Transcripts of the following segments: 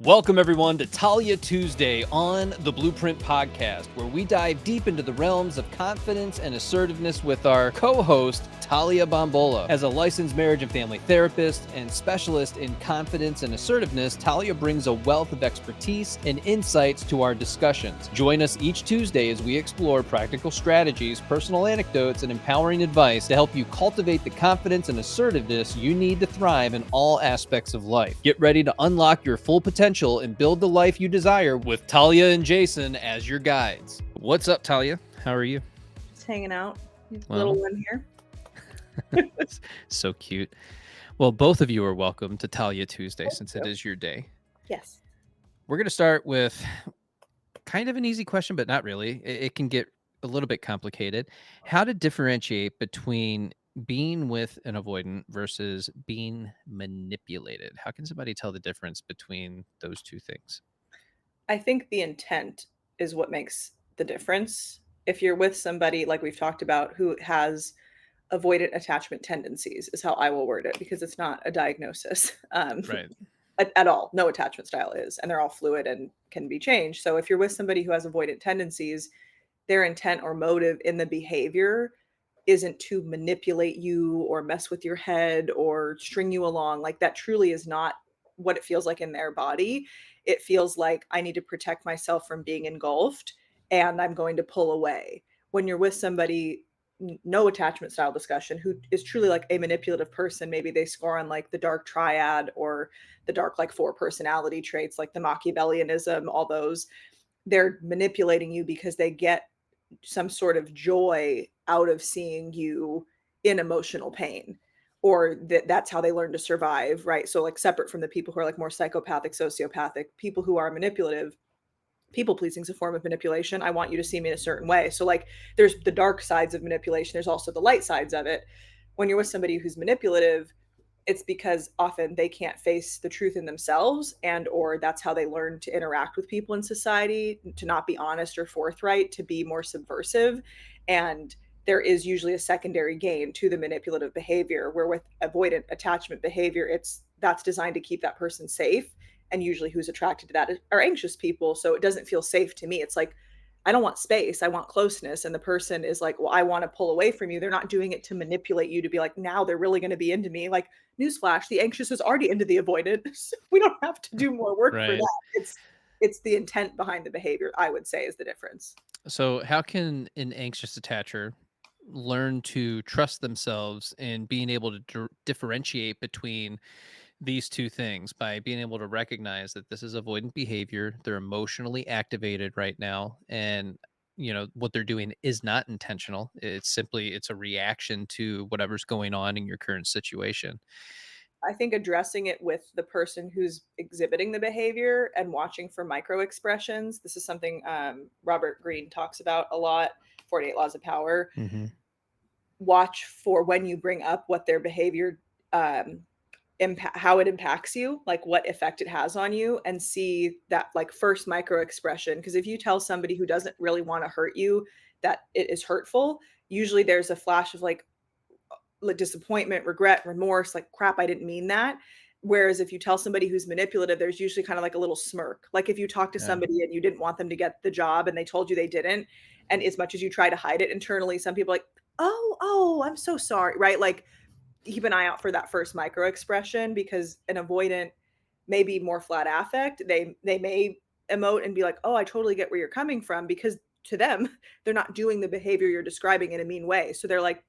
Welcome, everyone, to Talia Tuesday on the Blueprint Podcast, where we dive deep into the realms of confidence and assertiveness with our co-host, Talia Bombola. As a licensed marriage and family therapist and specialist in confidence and assertiveness, Talia brings a wealth of expertise and insights to our discussions. Join us each Tuesday as we explore practical strategies, personal anecdotes, and empowering advice to help you cultivate the confidence and assertiveness you need to thrive in all aspects of life. Get ready to unlock your full potential and build the life you desire with Talia and Jason as your guides. What's up, Talia? How are you? Just hanging out. Little one here. So cute. Well, both of you are welcome to Talia Tuesday since it is your day. Yes. We're going to start with kind of an easy question, but not really. It can get a little bit complicated. How to differentiate between being with an avoidant versus being manipulated? How can somebody tell the difference between those two things? I think the intent is what makes the difference. If you're with somebody, like we've talked about, who has avoidant attachment tendencies, is how I will word it, because it's not a diagnosis Right. at all. No attachment style is, and they're all fluid and can be changed. So if you're with somebody who has avoidant tendencies, their intent or motive in the behavior isn't to manipulate you or mess with your head or string you along. Like, that truly is not what it feels like in their body. It feels like, I need to protect myself from being engulfed and I'm going to pull away. When you're with somebody, no attachment style discussion, who is truly like a manipulative person, maybe they score on like the dark triad or the dark like four personality traits, like the Machiavellianism, all those. They're manipulating you because they get some sort of joy out of seeing you in emotional pain, or that's how they learn to survive, right? So like, separate from the people who are like more psychopathic, sociopathic, people who are manipulative, people pleasing is a form of manipulation. I want you to see me in a certain way. So like, there's the dark sides of manipulation, there's also the light sides of it. When you're with somebody who's manipulative, it's because often they can't face the truth in themselves, and or that's how they learn to interact with people in society, to not be honest or forthright, to be more subversive. And there is usually a secondary gain to the manipulative behavior, where with avoidant attachment behavior, that's designed to keep that person safe. And usually who's attracted to that are anxious people, so it doesn't feel safe to me. It's like, I don't want space, I want closeness. And the person is like, well, I want to pull away from you. They're not doing it to manipulate you to be like, now they're really going to be into me. Like, newsflash, the anxious is already into the avoidant. So we don't have to do more work for Right. that. It's the intent behind the behavior, I would say, is the difference. So, how can an anxious attacher learn to trust themselves in being able to differentiate between these two things by being able to recognize that this is avoidant behavior? They're emotionally activated right now, and what they're doing is not intentional. It's a reaction to whatever's going on in your current situation. I think addressing it with the person who's exhibiting the behavior and watching for micro expressions. This is something Robert Greene talks about a lot, 48 Laws of Power. Hmm. Watch for when you bring up what their behavior, how it impacts you, like what effect it has on you, and see that like first micro expression. Because if you tell somebody who doesn't really want to hurt you that it is hurtful, usually there's a flash of like disappointment, regret, remorse, like, crap, I didn't mean that. Whereas if you tell somebody who's manipulative, there's usually kind of like a little smirk. Like if you talk to Yeah. somebody and you didn't want them to get the job and they told you they didn't, and as much as you try to hide it internally, some people are like, oh, I'm so sorry, right? Like, keep an eye out for that first micro expression, because an avoidant may be more flat affect. They may emote and be like, oh, I totally get where you're coming from, because to them, they're not doing the behavior you're describing in a mean way. So they're like,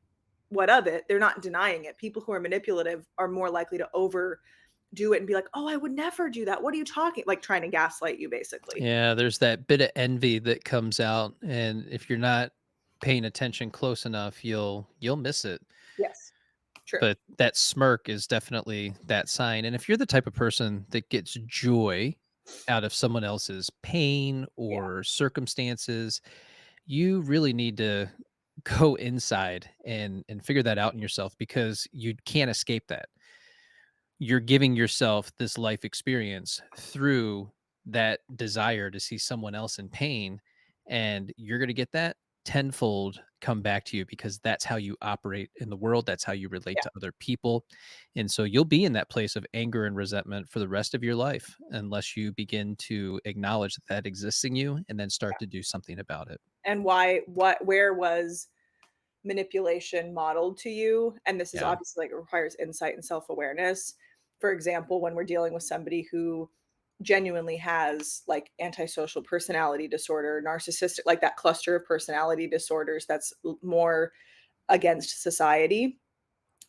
what of it? They're not denying it. People who are manipulative are more likely to overdo it and be like, "Oh, I would never do that. What are you talking?" Like, trying to gaslight you, basically. Yeah, there's that bit of envy that comes out, and if you're not paying attention close enough, you'll miss it. Yes, true. But that smirk is definitely that sign. And if you're the type of person that gets joy out of someone else's pain Yeah, or circumstances, you really need to go inside and figure that out in yourself, because you can't escape that. You're giving yourself this life experience through that desire to see someone else in pain, and you're going to get that tenfold come back to you, because that's how you operate in the world. That's how you relate Yeah. to other people. And so you'll be in that place of anger and resentment for the rest of your life unless you begin to acknowledge that that exists in you and then start to do something about it. And where was manipulation modeled to you? And this is Yeah. obviously like it requires insight and self-awareness. For example, when we're dealing with somebody who genuinely has like antisocial personality disorder, narcissistic, like that cluster of personality disorders that's more against society.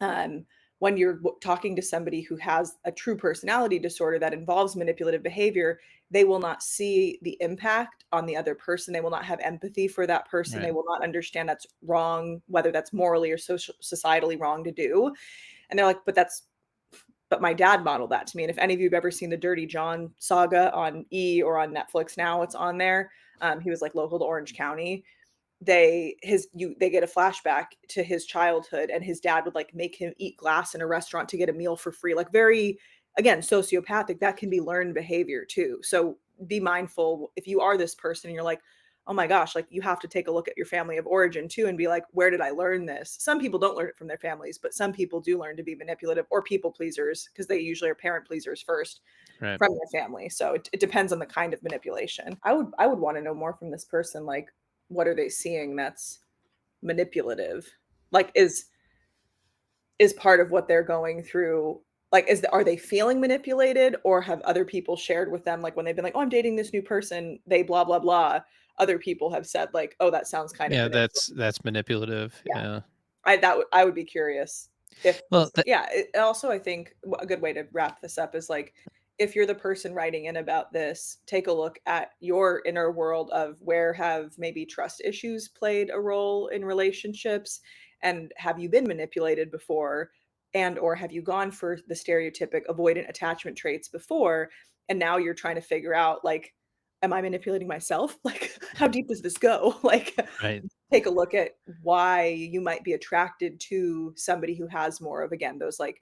Um, when you're talking to somebody who has a true personality disorder that involves manipulative behavior, they will not see the impact on the other person. They will not have empathy for that person. Right. They will not understand that's wrong, whether that's morally or societally wrong to do. And they're like, but my dad modeled that to me. And if any of you have ever seen the Dirty John saga on or on Netflix now, it's on there. He was like local to Orange County. They get a flashback to his childhood, and his dad would like make him eat glass in a restaurant to get a meal for free, like very, again, sociopathic. That can be learned behavior too. So be mindful if you are this person and you're like, oh my gosh, like you have to take a look at your family of origin too and be like, where did I learn this? Some people don't learn it from their families, but some people do learn to be manipulative or people pleasers because they usually are parent pleasers first Right. from their family. So it depends on the kind of manipulation. I would want to know more from this person, like what are they seeing that's manipulative? Like is part of what they're going through, like are they feeling manipulated, or have other people shared with them, like when they've been like, oh, I'm dating this new person, they blah blah blah, other people have said like, oh, that sounds kind of Yeah, manipulative. that's manipulative. Yeah. Yeah. I would be curious if Well, this, yeah, also I think a good way to wrap this up is like, if you're the person writing in about this, take a look at your inner world of where have maybe trust issues played a role in relationships, and have you been manipulated before, and or have you gone for the stereotypic avoidant attachment traits before, and now you're trying to figure out like, am I manipulating myself? Like how deep does this go? Like right. take a look at why you might be attracted to somebody who has more of, again, those like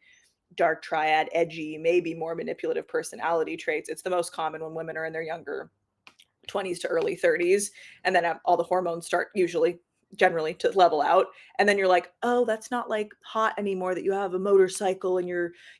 dark triad, edgy, maybe more manipulative personality traits. It's the most common when women are in their younger 20s to early 30s. And then all the hormones start generally to level out. And then you're like, oh, that's not like hot anymore that you have a motorcycle and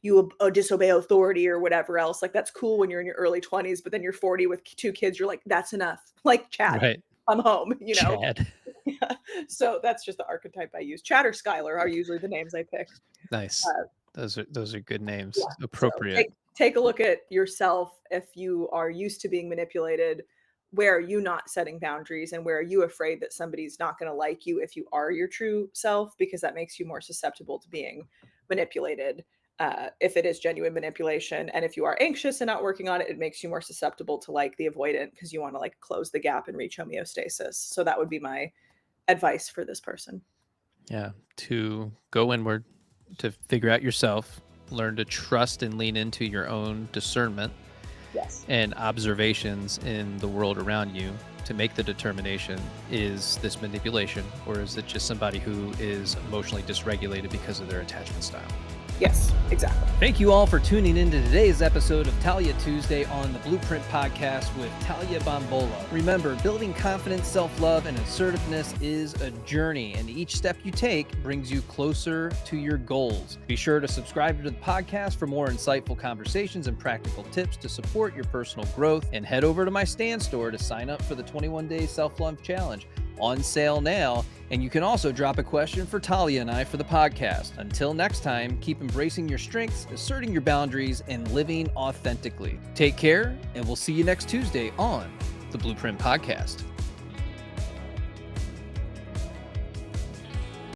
you disobey authority or whatever else. Like that's cool when you're in your early 20s, but then you're 40 with 2 kids. You're like, that's enough. Like Chad, Right. I'm home, Chad. Yeah. So that's just the archetype I use. Chad or Skylar are usually the names I pick. Nice. Uh, Those are good names. yeah. So Appropriate. take a look at yourself. If you are used to being manipulated, where are you not setting boundaries, and where are you afraid that somebody's not going to like you if you are your true self, because that makes you more susceptible to being manipulated. If it is genuine manipulation, and if you are anxious and not working on it, it makes you more susceptible to like the avoidant because you want to like close the gap and reach homeostasis. So that would be my advice for this person. Yeah. To go inward, to figure out yourself, learn to trust and lean into your own discernment Yes. and observations in the world around you to make the determination, is this manipulation or is it just somebody who is emotionally dysregulated because of their attachment style? Yes, exactly. Thank you all for tuning in to today's episode of Talia Tuesday on the Blueprint Podcast with Talia Bombola. Remember, building confidence, self-love, and assertiveness is a journey, and each step you take brings you closer to your goals. Be sure to subscribe to the podcast for more insightful conversations and practical tips to support your personal growth, and head over to my Stand store to sign up for the 21-day self-love challenge. On sale now, and you can also drop a question for Talia and I for the podcast. Until next time, keep embracing your strengths, asserting your boundaries, and living authentically. Take care, and we'll see you next Tuesday on the Blueprint Podcast.